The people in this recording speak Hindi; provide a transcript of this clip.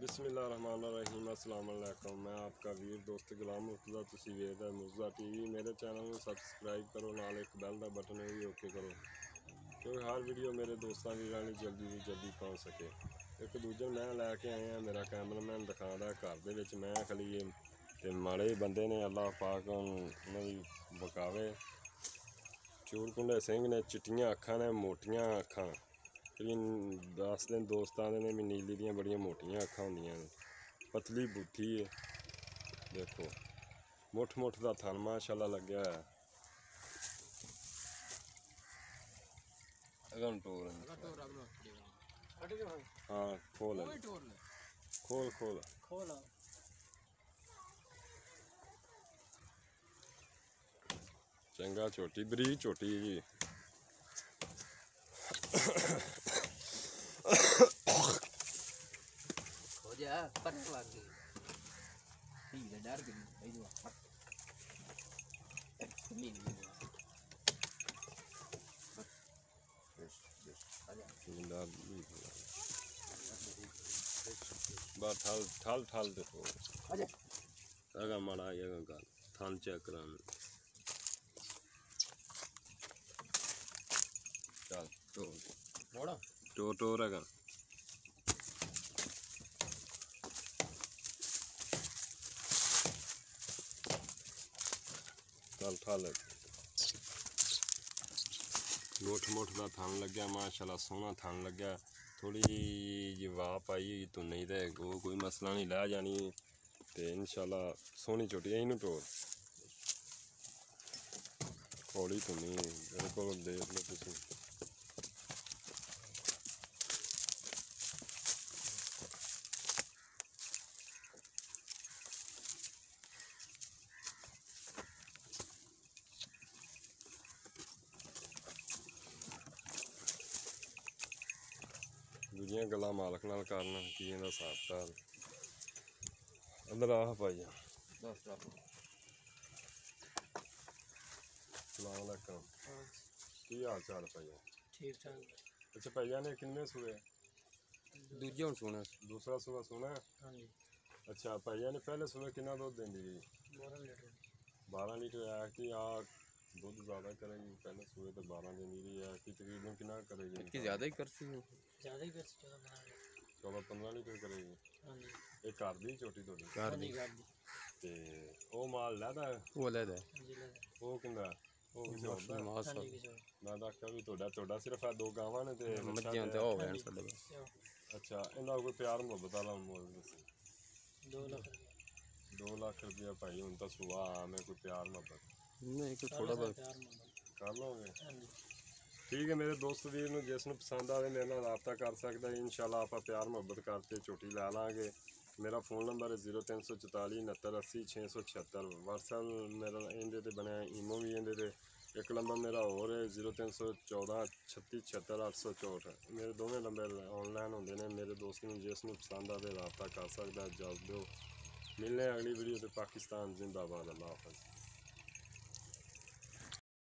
बिस्मिल्लाहिर्रहमानिर्रहीम अस्सलाम वालेकुम। मैं आपका वीर दोस्त गुलाम मुर्तज़ा। तुसी वेखदे मुर्तज़ा टीवी। मेरे चैनल में सबसक्राइब करो, नाल एक बैल का बटन भी ओके करो क्योंकि हर वीडियो मेरे दोस्तों वीरां नूं जल्दी पहुँच सके। एक दूजे मैं लैके आए हैं, मेरा कैमरामैन दिखादा घर दे विच मैं खलीए ते माड़े बंदे ने अल्लाह पाक उन्हां दी बकावे। चूरकुंडे सिंह ने चिट्टियां अखां ने मोटियां अखां, दस दिन दोस्त आते ने भी नीली दियां बड़ियां मोटियां अखां होंदियां ने, पतली बूथी है। देखो मुठ मुठ का थन माशाल्लाह लग्या है। हाँ खोल खोल खोल खोल चंगा छोटी बरीक छोटी जी। हो जा पर लग गई ठीक है डर गई भाई दुआ बस ठल ठल देखो अगर माड़ा आएगा गल थान चेक कराने चल टोर टोर है चल ठल मुठ मुठ का थन लग्या माशाल्लाह सोहना थन लग्या। थोड़ी जी वाह पाई तो नहीं तो कोई मसला नहीं, लै जानी तो इंशाल्लाह सोहनी छोटी इनू टोर थोड़ी तो नहीं बिल्कुल देख लो तुम। दूजियां गल्लां मालक नाल करना की इहदा हिसाब किताब अंदर आह पाई जा। सलाम अलैकुम, की हाल चाल भाईया? ठीक ठाक। अच्छा भाईया ने किन्ने सूए? दूजे हुण सोना दूसरा सूआ सोना है। हां जी। अच्छा भाईया ने पहले सूए कितना दूध देंदी जी? 12 लीटर। 12 लीटर है कि दूध ज़्यादा करेगी? पहले सूए तो 12 देनी रही है कि तकरीबन कितना करेगी? इसकी ज़्यादा ही करती है, ज़्यादा ही करती 14-15 लीटर करेगी। हां जी। एक घर दी छोटी थोड़ी घर दी ते ओ माल लैदा है वो लैदा है जी लैदा ओ किंदा ओ किसे होंदा है हां जी किसे मैं आख्या भी तोड़ा सिर्फ दो गावां ने ते मज्जियां ते हो गए साडे। अच्छा इन्दा कोई प्यार मुहब्बत वाला मोल दसी 2 लाख 2 लाख रुपया भाई हुण तां सुबह आम है, कोई प्यार मुहब्बत नहीं कोई थोड़ा बहुत प्यार मुहब्बत कर लोगे? ठीक है मेरे दोस्त वीर नूं जिसनूं पसंद आवे मेरे नाल राबता कर सकदा है। इंशाल्लाह आपां प्यार मुहब्बत करके झोटी लै लांगे। मेरा फ़ोन नंबर है 0344 69 80 676। व्हाट्सएप मेरा इंदे ते बनया, ईमो भी इंदे ते। एक नंबर मेरा और है 0314 36 76 864। मेरे दोवें नंबर ऑनलाइन होंदे ने। मेरे दोस्त नूं जिसनूं पसंद आवे राबता कर सकदा है। इजाज़त दो, मिलने अगली वीडियो ते। पाकिस्तान जिंदाबाद, अल्लाह हाफ़िज़।